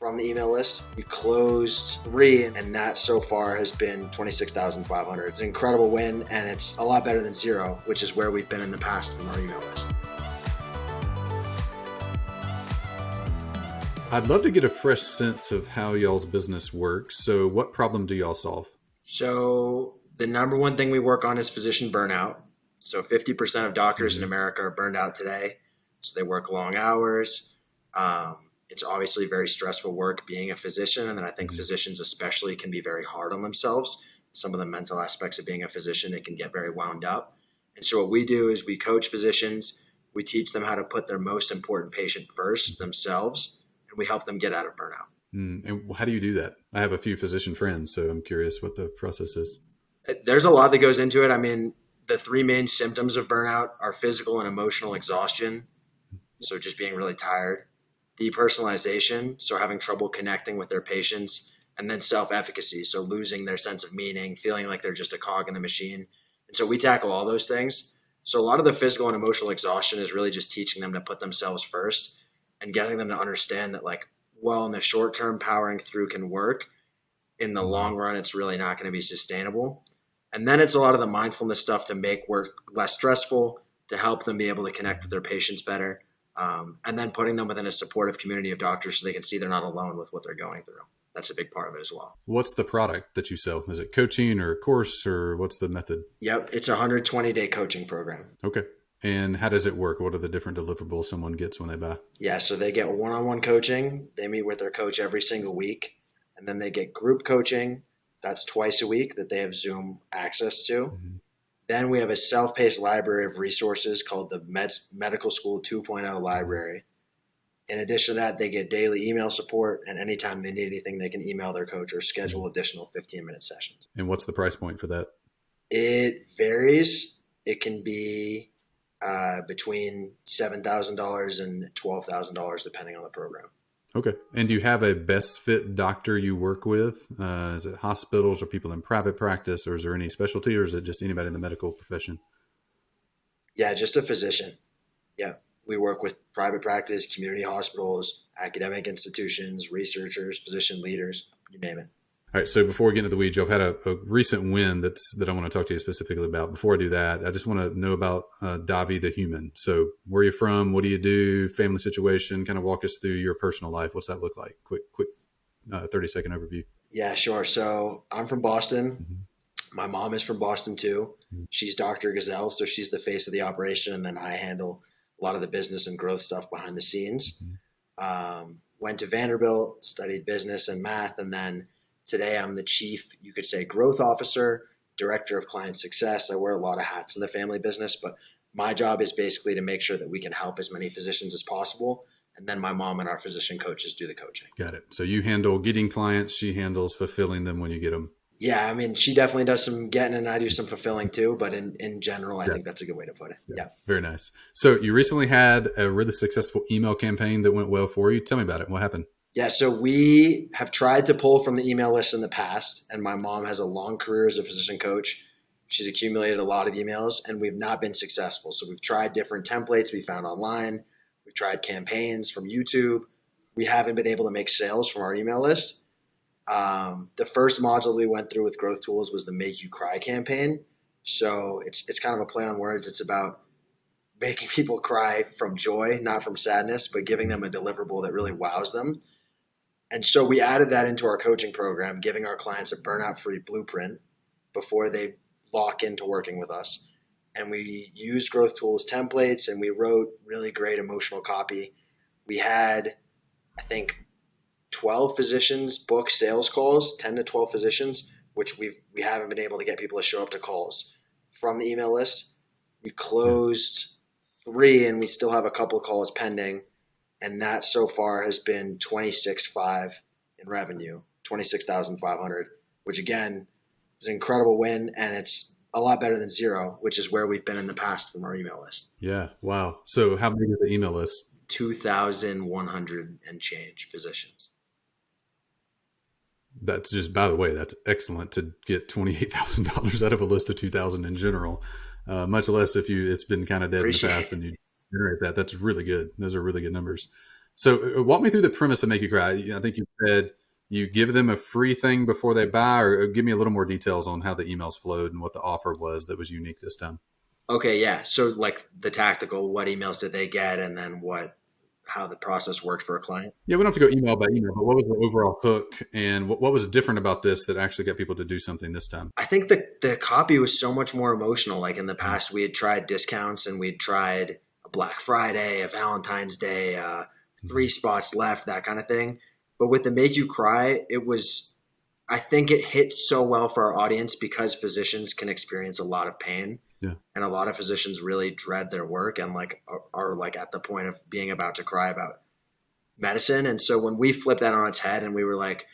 from the email list. We closed 3, and that so far has been 26,500. It's an incredible win, and it's a lot better than 0, which is where we've been in the past from our email list. I'd love to get a fresh sense of how y'all's business works. So what problem do y'all solve? So the number one thing we work on is physician burnout. So 50% of doctors in America are burned out today. So they work long hours. It's obviously very stressful work being a physician. And then I think physicians especially can be very hard on themselves. Some of the mental aspects of being a physician, they can get very wound up. And so what we do is we coach physicians. We teach them how to put their most important patient first, themselves, and we help them get out of burnout. And how do you do that? I have a few physician friends, so I'm curious what the process is. There's a lot that goes into it. I mean, the 3 main symptoms of burnout are physical and emotional exhaustion. So just being really tired, depersonalization, so having trouble connecting with their patients, and then self-efficacy, so losing their sense of meaning, feeling like they're just a cog in the machine. And so we tackle all those things. So a lot of the physical and emotional exhaustion is really just teaching them to put themselves first and getting them to understand that, like, well, in the short term, powering through can work. In the long run, it's really not going to be sustainable. And then it's a lot of the mindfulness stuff to make work less stressful, to help them be able to connect with their patients better. And then putting them within a supportive community of doctors so they can see they're not alone with what they're going through. That's a big part of it as well. What's the product that you sell? Is it coaching or a course, or what's the method? Yep. It's a 120-day coaching program. Okay. And how does it work? What are the different deliverables someone gets when they buy? Yeah. So they get one-on-one coaching. They meet with their coach every single week. And then they get group coaching. That's twice a week that they have Zoom access to. Then we have a self-paced library of resources called the Medical School 2.0 library. In addition to that, they get daily email support, and anytime they need anything, they can email their coach or schedule additional 15-minute sessions. And what's the price point for that? It varies. It can be between $7,000 and $12,000 depending on the program. Okay. And do you have a best fit doctor you work with? Is it hospitals or people in private practice, or is there any specialty, or is it just anybody in the medical profession? Yeah, just a physician. Yeah. We work with private practice, community hospitals, academic institutions, researchers, physician leaders, you name it. All right. So before we get into the weeds, I've had a recent win that I want to talk to you specifically about. Before I do that, I just want to know about Davi the human. So where are you from? What do you do? Family situation? Kind of walk us through your personal life. What's that look like? Quick 30-second overview. Yeah, sure. So I'm from Boston. My mom is from Boston too. She's Dr. Gazelle, so she's the face of the operation, and then I handle a lot of the business and growth stuff behind the scenes. Went to Vanderbilt, studied business and math, and then today I'm the chief, you could say, growth officer, director of client success. I wear a lot of hats in the family business, but my job is basically to make sure that we can help as many physicians as possible. And then my mom and our physician coaches do the coaching. Got it. So you handle getting clients. She handles fulfilling them when you get them. Yeah. I mean, she definitely does some getting and I do some fulfilling too. But in general, I think that's a good way to put it. Yeah. Very nice. So you recently had a really successful email campaign that went well for you. Tell me about it. What happened? Yeah, so we have tried to pull from the email list in the past, and my mom has a long career as a physician coach. She's accumulated a lot of emails, and we've not been successful. So we've tried different templates we found online. We've tried campaigns from YouTube. We haven't been able to make sales from our email list. The first module we went through with Growth Tools was the Make You Cry campaign. So it's kind of a play on words. It's about making people cry from joy, not from sadness, but giving them a deliverable that really wows them. And so we added that into our coaching program, giving our clients a burnout-free blueprint before they lock into working with us. And we used Growth Tools templates, and we wrote really great emotional copy. We had, I think, 12 physicians book sales calls, 10 to 12 physicians, which we haven't been able to get people to show up to calls from the email list. We closed 3, and we still have a couple of calls pending. And that so far has been 26.5 in revenue, 26,500, which again is an incredible win. And it's a lot better than 0, which is where we've been in the past from our email list. Yeah. Wow. So how big is the email list? 2,100 and change physicians. That's just, by the way, that's excellent to get $28,000 out of a list of 2,000 in general, much less if it's been kind of dead in the past and you generate that. That's really good. Those are really good numbers. So walk me through the premise of Make You Cry. I think you said you give them a free thing before they buy, or give me a little more details on how the emails flowed and what the offer was that was unique this time. Okay, yeah. So like the tactical, what emails did they get, and then how the process worked for a client? Yeah, we don't have to go email by email, but what was the overall hook, and what was different about this that actually got people to do something this time? I think the copy was so much more emotional. Like in the past, we had tried discounts and we'd tried a Black Friday, a Valentine's Day, 3 spots left, that kind of thing. But with the Make You Cry, I think it hits so well for our audience because physicians can experience a lot of pain. Yeah. And a lot of physicians really dread their work and like are like at the point of being about to cry about medicine. And so when we flipped that on its head and we were like,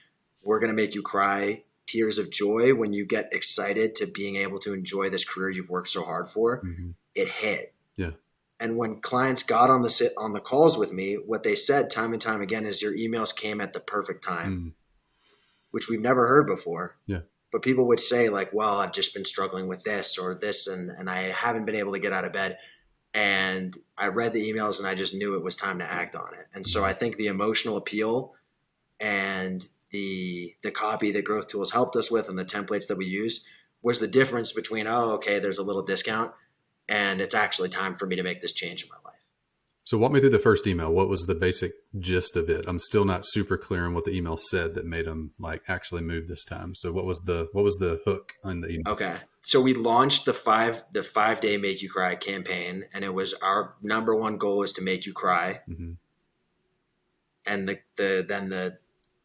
we're going to make you cry tears of joy when you get excited to being able to enjoy this career you've worked so hard for, it hit. Yeah. And when clients got on the calls with me, what they said time and time again is your emails came at the perfect time, which we've never heard before. Yeah. But people would say like, well, I've just been struggling with this or this, and I haven't been able to get out of bed. And I read the emails and I just knew it was time to act on it. And so I think the emotional appeal and the copy that Growth Tools helped us with and the templates that we used was the difference between, oh, okay, there's a little discount and it's actually time for me to make this change in my life. So walk me through the first email. What was the basic gist of it? I'm still not super clear on what the email said that made them like actually move this time. So what was the hook on the email? Okay. So we launched the 5-day Make You Cry campaign, and it was our number one goal was to make you cry. And the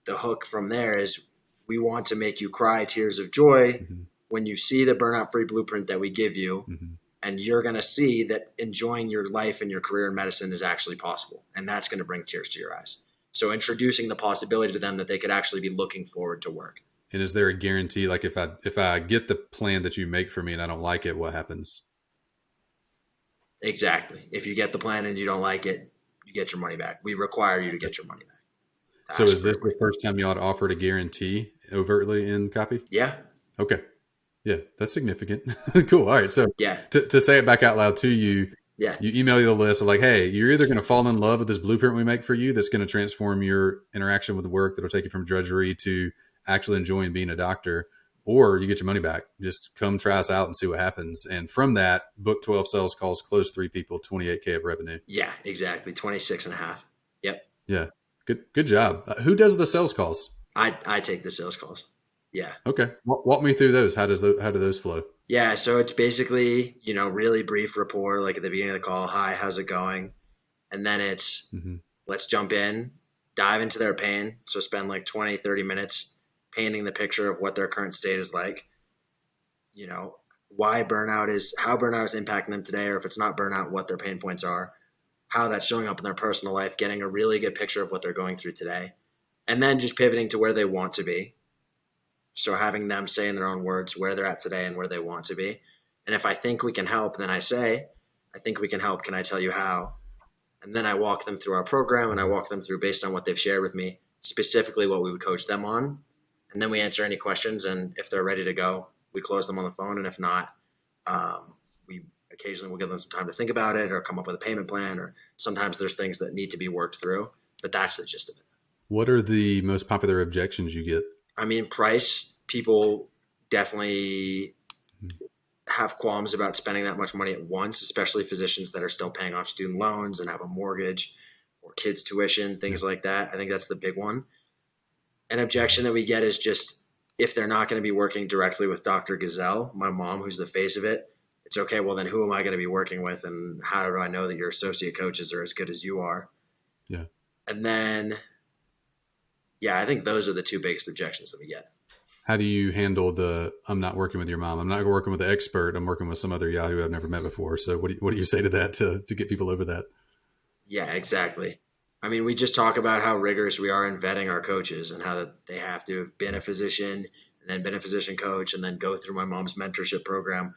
hook from there is we want to make you cry tears of joy when you see the burnout free blueprint that we give you. And you're going to see that enjoying your life and your career in medicine is actually possible. And that's going to bring tears to your eyes. So introducing the possibility to them that they could actually be looking forward to work. And is there a guarantee? Like if I get the plan that you make for me and I don't like it, what happens? Exactly. If you get the plan and you don't like it, you get your money back. We require you to get your money back. So is this the first time you ought to offer a guarantee overtly in copy? Yeah. Okay. Yeah, that's significant. Cool. All right. So yeah, to say it back out loud to you, you email you the list of like, hey, you're either going to fall in love with this blueprint we make for you that's going to transform your interaction with the work that'll take you from drudgery to actually enjoying being a doctor, or you get your money back. Just come try us out and see what happens. And from that, book 12 sales calls, close 3 people, 28K of revenue. Yeah, exactly. 26 and a half. Yep. Yeah. Good job. Who does the sales calls? I take the sales calls. Yeah. Okay. Walk me through those. How do those flow? Yeah. So it's basically, really brief rapport, like at the beginning of the call, hi, how's it going? And then it's, let's jump in, dive into their pain. So spend like 20, 30 minutes painting the picture of what their current state is like, how burnout is impacting them today, or if it's not burnout, what their pain points are, how that's showing up in their personal life, getting a really good picture of what they're going through today, and then just pivoting to where they want to be. So having them say in their own words where they're at today and where they want to be. And if I think we can help, then I say, I think we can help. Can I tell you how? And then I walk them through our program, and I walk them through based on what they've shared with me, specifically what we would coach them on. And then we answer any questions. And if they're ready to go, we close them on the phone. And if not, we occasionally will give them some time to think about it or come up with a payment plan, or sometimes there's things that need to be worked through, but that's the gist of it. What are the most popular objections you get? I mean, price. People definitely have qualms about spending that much money at once, especially physicians that are still paying off student loans and have a mortgage or kids' tuition, things like that. I think that's the big one. An objection that we get is just if they're not going to be working directly with Dr. Gazelle, my mom, who's the face of it, it's okay, well, then who am I going to be working with, and how do I know that your associate coaches are as good as you are? Yeah. And then, I think those are the two biggest objections that we get. How do you handle I'm not working with your mom, I'm not working with the expert, I'm working with some other Yahoo I've never met before? So what do you say to that to get people over that? Yeah, exactly. I mean, we just talk about how rigorous we are in vetting our coaches and how they have to have been a physician and then been a physician coach and then go through my mom's mentorship program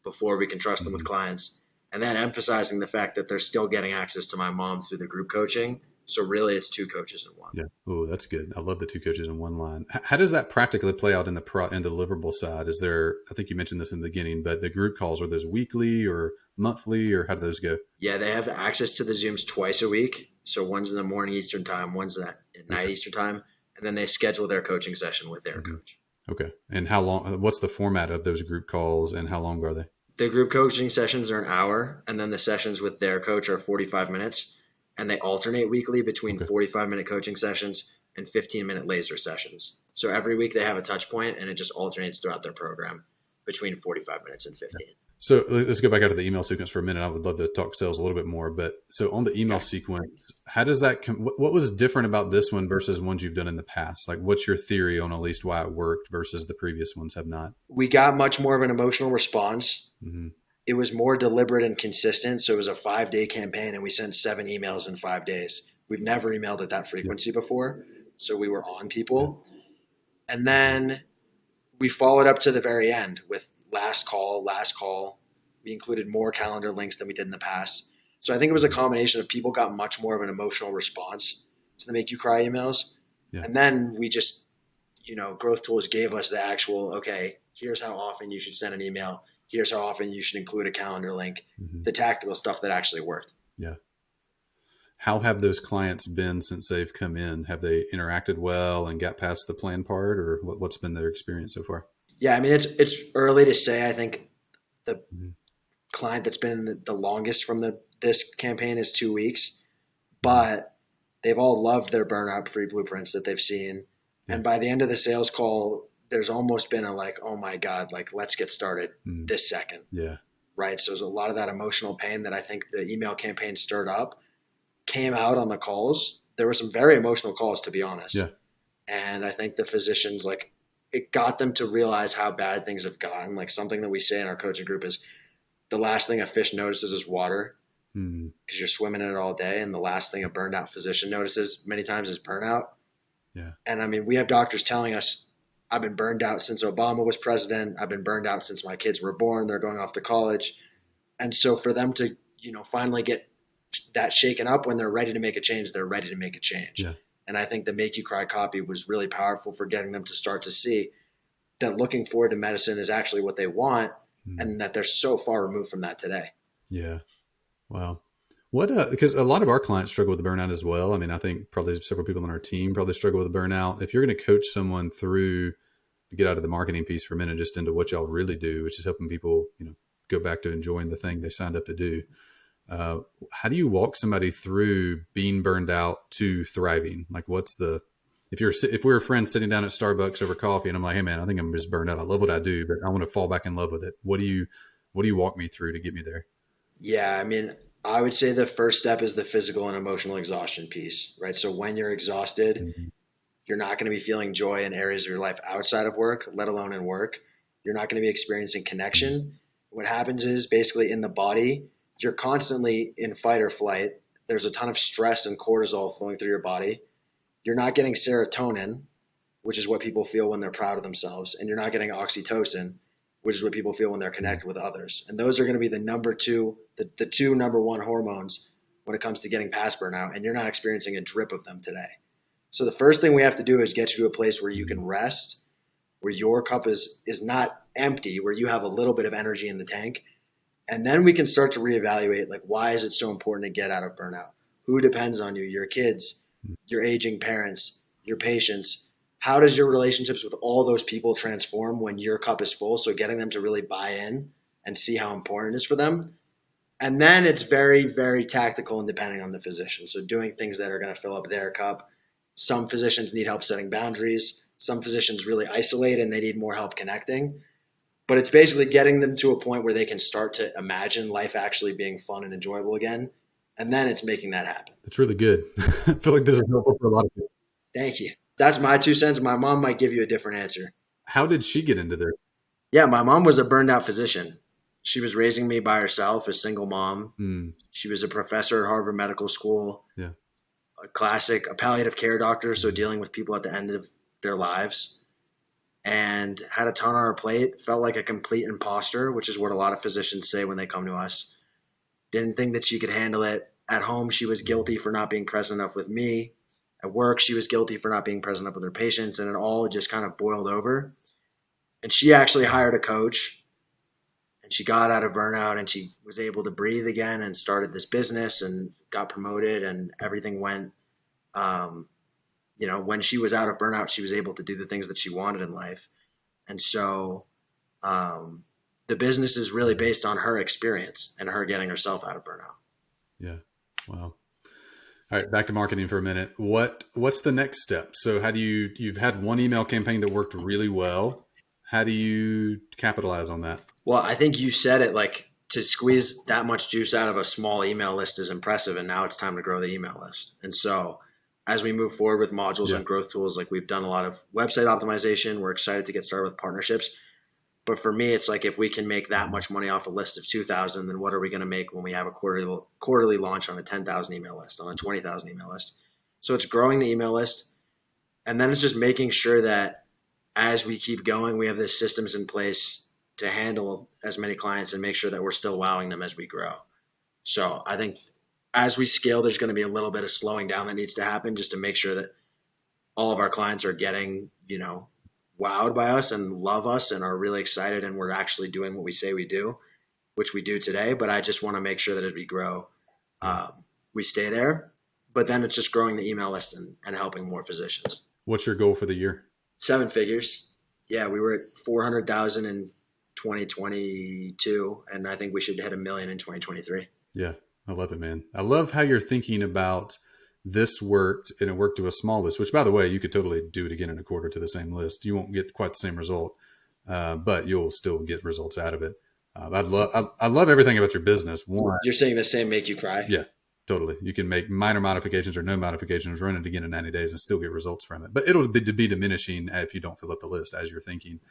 before we can trust them with clients. And then emphasizing the fact that they're still getting access to my mom through the group coaching. So really it's 2 coaches in one. Yeah. Oh, that's good. I love the 2 coaches in one line. How does that practically play out in the deliverable side? Is there, I think you mentioned this in the beginning, but the group calls, are those weekly or monthly, or how do those go? Yeah, they have access to the Zooms twice a week. So one's in the morning Eastern time, one's at night Eastern time, and then they schedule their coaching session with their coach. Okay. And how long, what's the format of those group calls and how long are they? The group coaching sessions are an hour, and then the sessions with their coach are 45 minutes, and they alternate weekly between 45-minute coaching sessions and 15-minute laser sessions. So every week they have a touch point, and it just alternates throughout their program between 45 minutes and 15. So let's go back out to the email sequence for a minute. I would love to talk sales a little bit more, but so on the email sequence, how does that, what was different about this one versus ones you've done in the past? Like what's your theory on at least why it worked versus the previous ones have not? We got much more of an emotional response. Mm-hmm. It was more deliberate and consistent. So it was a 5-day campaign and we sent 7 emails in 5 days. We've never emailed at that frequency before. So we were on people. And then we followed up to the very end with last call. We included more calendar links than we did in the past. So I think it was a combination of people got much more of an emotional response to the Make You Cry emails. Yeah. And then we just, Growth Tools gave us the actual, okay, here's how often you should send an email. Here's how often you should include a calendar link, the tactical stuff that actually worked. Yeah. How have those clients been since they've come in? Have they interacted well and got past the plan part, or what's been their experience so far? Yeah, I mean, it's early to say. I think the client that's been the longest from this campaign is 2 weeks, but they've all loved their burnout free blueprints that they've seen. Yeah. And by the end of the sales call, there's almost been a like, oh my God, like let's get started this second. Yeah. Right. So there's a lot of that emotional pain that I think the email campaign stirred up came out on the calls. There were some very emotional calls, to be honest. Yeah. And I think the physicians, like, it got them to realize how bad things have gotten. Like something that we say in our coaching group is the last thing a fish notices is water because you're swimming in it all day. And the last thing a burned out physician notices many times is burnout. Yeah. And I mean, we have doctors telling us, I've been burned out since Obama was president. I've been burned out since my kids were born. They're going off to college. And so for them to, finally get that shaken up when they're ready to make a change, they're ready to make a change. Yeah. And I think the Make You Cry copy was really powerful for getting them to start to see that looking forward to medicine is actually what they want and that they're so far removed from that today. Yeah. Wow. What, because a lot of our clients struggle with burnout as well. I mean, I think probably several people on our team probably struggle with burnout. If you're going to coach someone through, to get out of the marketing piece for a minute, just into what y'all really do, which is helping people, go back to enjoying the thing they signed up to do. How do you walk somebody through being burned out to thriving? Like if we're friends sitting down at Starbucks over coffee and I'm like, hey man, I think I'm just burned out. I love what I do, but I want to fall back in love with it. What do you walk me through to get me there? Yeah. I mean, I would say the first step is the physical and emotional exhaustion piece, right? So when you're exhausted, you're not going to be feeling joy in areas of your life outside of work, let alone in work. You're not going to be experiencing connection. What happens is basically in the body, you're constantly in fight or flight. There's a ton of stress and cortisol flowing through your body. You're not getting serotonin, which is what people feel when they're proud of themselves. And you're not getting oxytocin, which is what people feel when they're connected with others. And those are going to be the two number one hormones when it comes to getting past burnout. And you're not experiencing a drip of them today. So the first thing we have to do is get you to a place where you can rest, where your cup is not empty, where you have a little bit of energy in the tank. And then we can start to reevaluate, like, why is it so important to get out of burnout? Who depends on you? Your kids, your aging parents, your patients. How does your relationships with all those people transform when your cup is full? So getting them to really buy in and see how important it is for them. And then it's very, very tactical and depending on the physician. So doing things that are going to fill up their cup. Some physicians need help setting boundaries. Some physicians really isolate and they need more help connecting. But it's basically getting them to a point where they can start to imagine life actually being fun and enjoyable again. And then it's making that happen. That's really good. I feel like this is helpful for a lot of people. Thank you. That's my 2 cents. My mom might give you a different answer. How did she get into there? Yeah, my mom was a burned out physician. She was raising me by herself, a single mom. She was a professor at Harvard Medical School. Yeah. A palliative care doctor, so dealing with people at the end of their lives. And had a ton on her plate, felt like a complete imposter, which is what a lot of physicians say when they come to us. Didn't think that she could handle it. At home, she was guilty for not being present enough with me. At work, she was guilty for not being present enough with her patients, and it all just kind of boiled over. And she actually hired a coach, and she got out of burnout and she was able to breathe again and started this business and got promoted and everything went, when she was out of burnout, she was able to do the things that she wanted in life. And so the business is really based on her experience and her getting herself out of burnout. Yeah. Wow. All right, back to marketing for a minute. What's the next step? So you've had one email campaign that worked really well. How do you capitalize on that? Well, I think you said it, like, to squeeze that much juice out of a small email list is impressive. And now it's time to grow the email list. And so as we move forward with modules and growth tools, like we've done a lot of website optimization, we're excited to get started with partnerships. But for me, it's like, if we can make that much money off a list of 2,000, then what are we going to make when we have a quarterly launch on a 10,000 email list, on a 20,000 email list? So it's growing the email list. And then it's just making sure that as we keep going, we have the systems in place to handle as many clients and make sure that we're still wowing them as we grow. So I think as we scale, there's going to be a little bit of slowing down that needs to happen just to make sure that all of our clients are getting, wowed by us and love us and are really excited, and we're actually doing what we say we do, which we do today. But I just want to make sure that as we grow, we stay there. But then it's just growing the email list and helping more physicians. What's your goal for the year? 7 figures. Yeah, we were at 400,000 in 2022, and I think we should hit $1 million in 2023. Yeah, I love it, man. I love how you're thinking about this worked, and it worked to a small list, which, by the way, you could totally do it again in a quarter to the same list. You won't get quite the same result, but you'll still get results out of it. I love everything about your business. One, you're saying the same make you cry? Yeah, totally. You can make minor modifications or no modifications, run it again in 90 days and still get results from it. But it'll be diminishing if you don't fill up the list as you're thinking.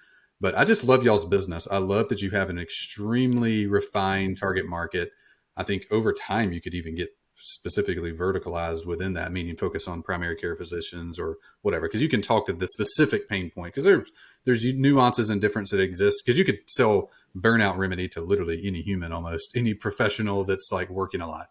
But I just love y'all's business. I love that you have an extremely refined target market. I think over time you could even get specifically verticalized within that, meaning focus on primary care physicians or whatever, because you can talk to the specific pain point, because there's nuances and difference that exist, because you could sell burnout remedy to literally any human, almost any professional that's like working a lot.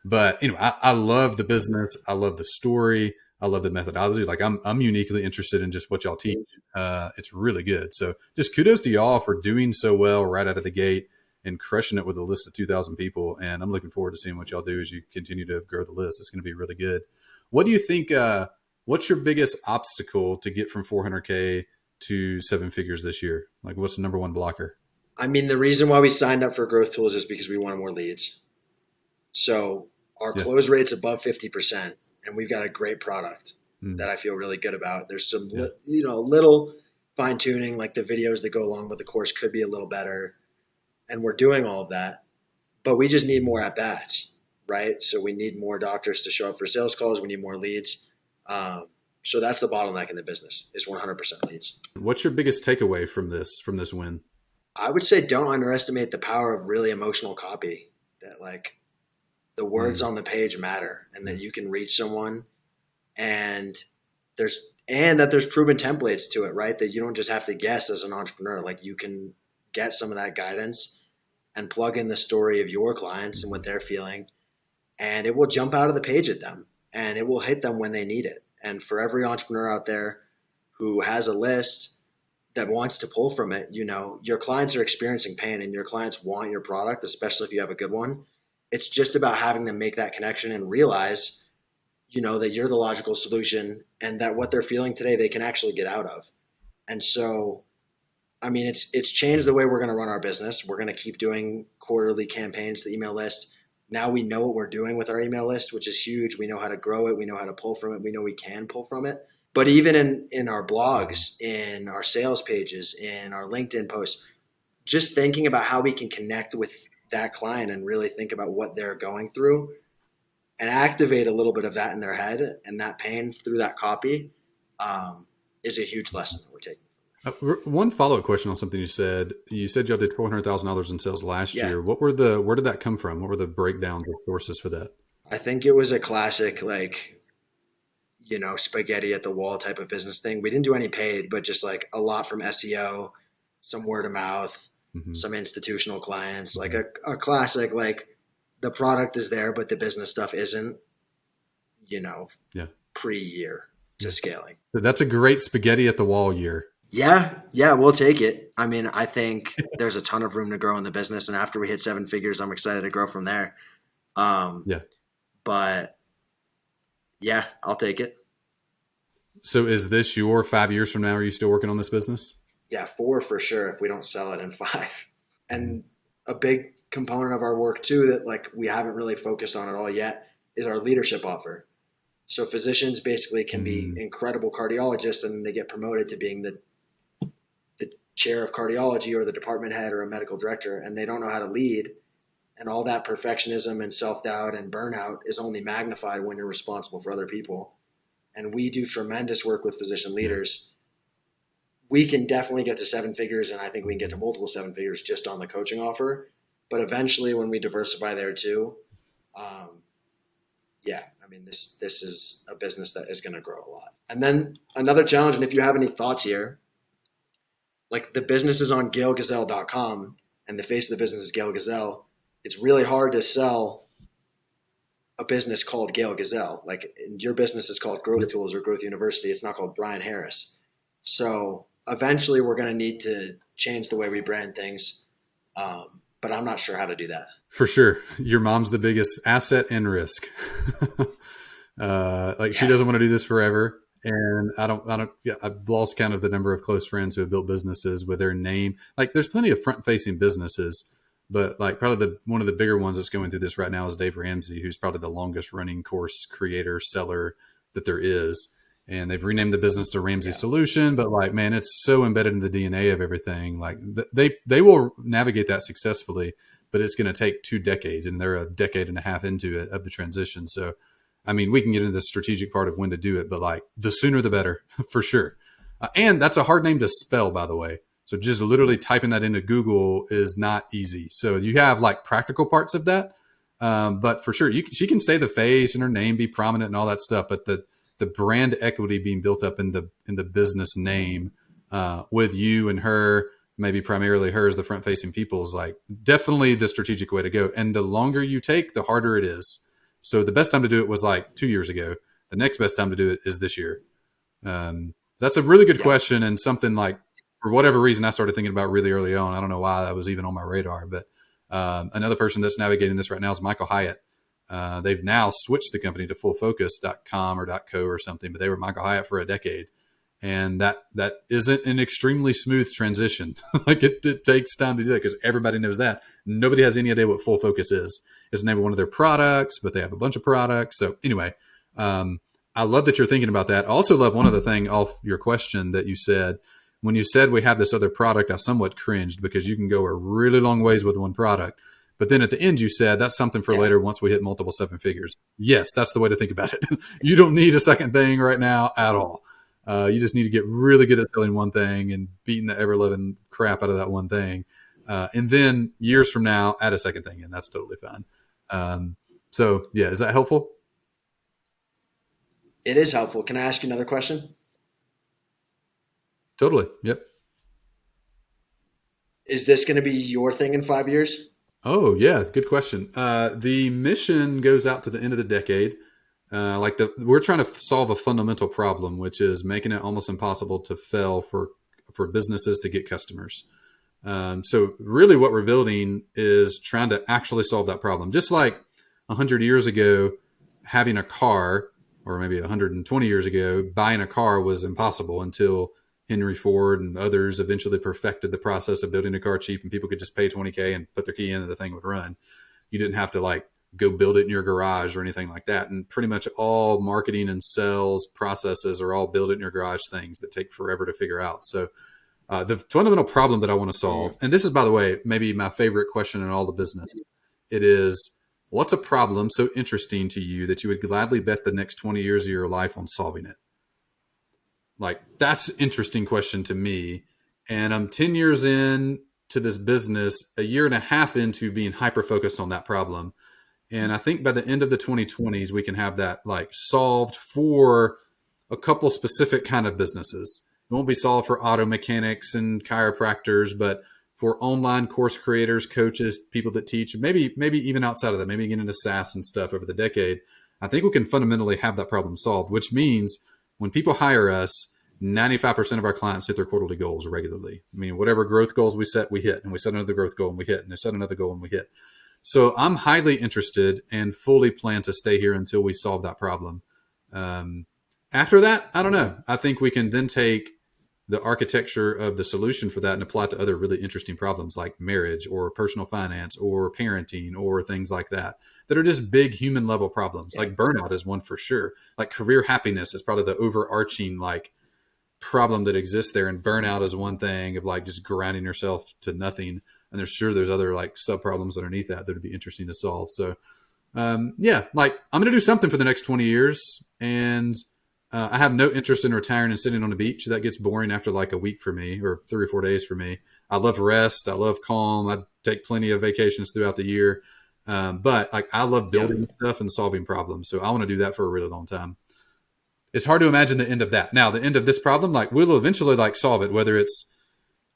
But I love the business. I love the story. I love the methodology. Like I'm uniquely interested in just what y'all teach. It's really good. So just kudos to y'all for doing so well right out of the gate and crushing it with a list of 2,000 people. And I'm looking forward to seeing what y'all do as you continue to grow the list. It's going to be really good. What do you think, what's your biggest obstacle to get from 400K to 7 figures this year? Like, what's the number one blocker? I mean, the reason why we signed up for growth tools is because we wanted more leads. So our close rate's above 50%, and we've got a great product that I feel really good about. There's some, little fine tuning, like the videos that go along with the course could be a little better. And we're doing all of that, but we just need more at bats, right? So we need more doctors to show up for sales calls. We need more leads. So that's the bottleneck in the business, is 100% leads. What's your biggest takeaway from this win? I would say don't underestimate the power of really emotional copy, that like the words on the page matter, and that you can reach someone, and that there's proven templates to it, right? That you don't just have to guess as an entrepreneur. Like you can get some of that guidance and plug in the story of your clients and what they're feeling, and it will jump out of the page at them, and it will hit them when they need it. And for every entrepreneur out there who has a list that wants to pull from it, your clients are experiencing pain and your clients want your product, especially if you have a good one. It's just about having them make that connection and realize, that you're the logical solution, and that what they're feeling today, they can actually get out of. And so, I mean, it's changed the way we're going to run our business. We're going to keep doing quarterly campaigns, the email list. Now we know what we're doing with our email list, which is huge. We know how to grow it. We know how to pull from it. We know we can pull from it. But even in our blogs, in our sales pages, in our LinkedIn posts, just thinking about how we can connect with that client and really think about what they're going through and activate a little bit of that in their head and that pain through that copy is a huge lesson that we're taking. One follow-up question on something you said. You said y'all did $400,000 in sales last year. Where did that come from? What were the breakdowns or sources for that? I think it was a classic, spaghetti at the wall type of business thing. We didn't do any paid, but just like a lot from SEO, some word of mouth, some institutional clients, like a classic, like the product is there, but the business stuff isn't, pre-year to scaling. So that's a great spaghetti at the wall year. Yeah, we'll take it. I mean, I think there's a ton of room to grow in the business, and after we hit seven figures, I'm excited to grow from there. Um, Yeah. but yeah, I'll take it. So is this your 5 years from now? Are you still working on this business? Yeah, four for sure if we don't sell it in five. Mhm. And a big component of our work too that like we haven't really focused on at all yet is our leadership offer. So physicians basically can be Mm, incredible cardiologists and they get promoted to being the chair of cardiology or the department head or a medical director and they don't know how to lead. And all that perfectionism and self doubt and burnout is only magnified when you're responsible for other people. And we do tremendous work with physician yeah. leaders. We can definitely get to seven figures, and I think we can get to multiple seven figures just on the coaching offer. But eventually, when we diversify there too, um, yeah, I mean this is a business that is going to grow a lot. And then another challenge, and if you have any thoughts here, like the business is on gailgazelle.com, and the face of the business is Gail Gazelle. It's really hard to sell a business called Gail Gazelle. Like your business is called Growth Yep. Tools or Growth University. It's not called Brian Harris. So eventually, we're going to need to change the way we brand things, but I'm not sure how to do that. For sure. Your mom's the biggest asset and risk. Like she Yeah, doesn't want to do this forever. And yeah, I've lost count of the number of close friends who have built businesses with their name. Like there's plenty of front facing businesses, but like probably one of the bigger ones that's going through this right now is Dave Ramsey, who's probably the longest running course creator seller that there is. And they've renamed the business to Ramsey yeah, Solution, but like, man, it's so embedded in the DNA of everything. Like they will navigate that successfully, but it's going to take 2 decades and they're a decade and a half into it of the transition. So, I mean, we can get into the strategic part of when to do it, but like the sooner the better for sure. And that's a hard name to spell, by the way. So just literally typing that into Google is not easy. So you have like practical parts of that. But for sure, she can stay the face and her name be prominent and all that stuff. But the brand equity being built up in the business name with you and her, maybe primarily her as the front facing people, is like definitely the strategic way to go. And the longer you take, the harder it is. So the best time to do it was like 2 years ago. The next best time to do it is this year. That's a really good yep, question and something like for whatever reason I started thinking about really early on. I don't know why that was even on my radar, but another person that's navigating this right now is Michael Hyatt. They've now switched the company to fullfocus.com or .co or something, but they were Michael Hyatt for a decade. And that isn't an extremely smooth transition. Like it takes time to do that because everybody knows that. Nobody has any idea what Full Focus is. It's the name of one of their products, but they have a bunch of products. So anyway, I love that you're thinking about that. I also love one other thing off your question that you said. When you said we have this other product, I somewhat cringed because you can go a really long ways with one product. But then at the end, you said that's something for yeah, later once we hit multiple seven figures. Yes, that's the way to think about it. You don't need a second thing right now at all. You just need to get really good at selling one thing and beating the ever living crap out of that one thing. And then years from now, add a second thing, and that's totally fine. So, yeah, is that helpful? it is helpful. Can I ask you another question? Totally. Yep. Is this going to be your thing in 5 years? Oh, yeah. Good question. The mission goes out to the end of the decade. We're trying to solve a fundamental problem, which is making it almost impossible to fail for businesses to get customers. So really what we're building is trying to actually solve that problem. Just like 100 years ago, having a car, or maybe 120 years ago, buying a car was impossible until Henry Ford and others eventually perfected the process of building a car cheap and people could just pay 20K and put their key in and the thing would run. You didn't have to like go build it in your garage or anything like that. And pretty much all marketing and sales processes are all build it in your garage things that take forever to figure out. So the fundamental problem that I want to solve, Mm. and this is, by the way, maybe my favorite question in all the business, it is, what's a problem so interesting to you that you would gladly bet the next 20 years of your life on solving it? Like, that's an interesting question to me. And I'm 10 years in to this business, a year and a half into being hyper focused on that problem. And I think by the end of the 2020s, we can have that like solved for a couple specific kind of businesses. It won't be solved for auto mechanics and chiropractors, but for online course creators, coaches, people that teach, maybe even outside of that, maybe get into SaaS and stuff over the decade. I think we can fundamentally have that problem solved, which means when people hire us, 95% of our clients hit their quarterly goals regularly. I mean, whatever growth goals we set, we hit, and we set another growth goal and we hit, and we set another goal and we hit. So I'm highly interested and fully plan to stay here until we solve that problem. After that, I don't know. I think we can then take the architecture of the solution for that and apply it to other really interesting problems like marriage or personal finance or parenting or things like that are just big human level problems. Yeah. Like burnout is one for sure. Like career happiness is probably the overarching like problem that exists there. And burnout is one thing of like just grinding yourself to nothing. And there's other like sub problems underneath that would be interesting to solve. So like I'm going to do something for the next 20 years. And I have no interest in retiring and sitting on the beach. That gets boring after like a week for me or 3 or 4 days for me. I love rest. I love calm. I take plenty of vacations throughout the year. But like I love building stuff and solving problems. So I want to do that for a really long time. It's hard to imagine the end of that. Now, the end of this problem, like we'll eventually like solve it, whether it's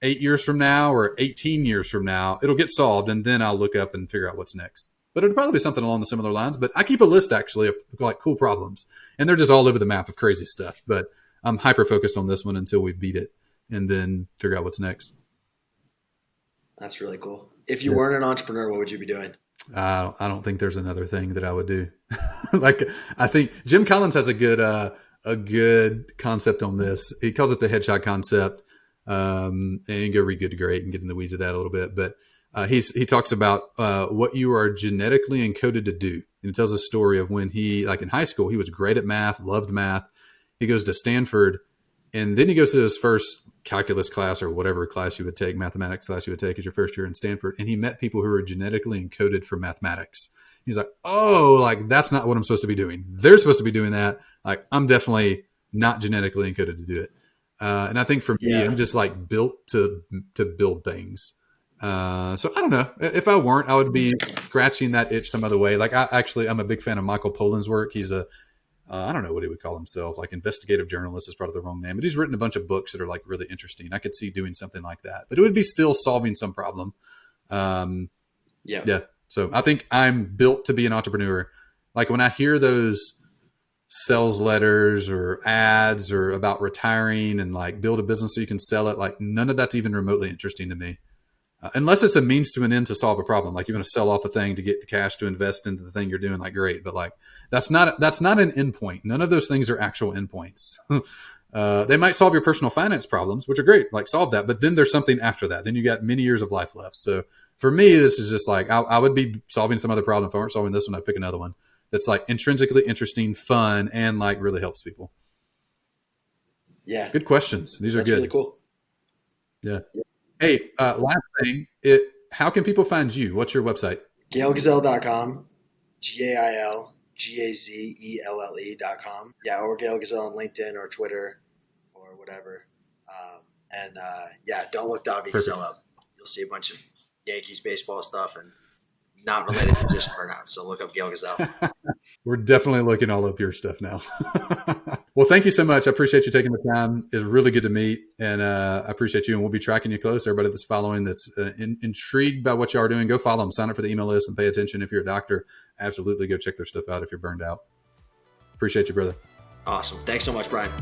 8 years from now or 18 years from now, it'll get solved. And then I'll look up and figure out what's next. But it'll probably be something along the similar lines. But I keep a list actually of like cool problems, and they're just all over the map of crazy stuff. But I'm hyper focused on this one until we beat it, and then figure out what's next. That's really cool. If you weren't an entrepreneur, what would you be doing? I don't think there's another thing that I would do. Like I think Jim Collins has a good concept on this. He calls it the headshot concept. And you can go read Good to Great and get in the weeds of that a little bit, but. He talks about what you are genetically encoded to do. And he tells a story of when he, like in high school, he was great at math, loved math. He goes to Stanford, and then he goes to his first calculus class or whatever class you would take, mathematics class you would take as your first year in Stanford. And he met people who were genetically encoded for mathematics. He's like, oh, like that's not what I'm supposed to be doing. They're supposed to be doing that. Like I'm definitely not genetically encoded to do it. And I think for me, I'm just like built to build things. So I don't know. If I weren't, I would be scratching that itch some other way. Like I'm a big fan of Michael Pollan's work. He's I don't know what he would call himself, like investigative journalist is probably the wrong name, but he's written a bunch of books that are like really interesting. I could see doing something like that, but it would be still solving some problem. Yeah. So I think I'm built to be an entrepreneur. Like when I hear those sales letters or ads or about retiring and like build a business so you can sell it, like none of that's even remotely interesting to me. Unless it's a means to an end to solve a problem, like you're going to sell off a thing to get the cash to invest into the thing you're doing, like great, but like that's not an endpoint. None of those things are actual endpoints. They might solve your personal finance problems, which are great, like solve that, but then there's something after that. Then you got many years of life left. So for me, this is just like I would be solving some other problem. If I weren't solving this one, I'd pick another one that's like intrinsically interesting, fun, and like really helps people. Yeah, good questions. These are good. Really cool. Yeah. Hey, last thing, how can people find you? What's your website? GailGazelle.com, GailGazelle.com. Yeah, or Gail Gazelle on LinkedIn or Twitter or whatever. Don't look Daavi Gazelle up. You'll see a bunch of Yankees baseball stuff and not related to just Burnout. So look up Gail Gazelle. We're definitely looking all up your stuff now. Well, thank you so much. I appreciate you taking the time. It's really good to meet, and I appreciate you. And we'll be tracking you close. Everybody that's following, that's intrigued by what y'all are doing, go follow them. Sign up for the email list and pay attention. If you're a doctor, absolutely go check their stuff out if you're burned out. Appreciate you, brother. Awesome. Thanks so much, Brian.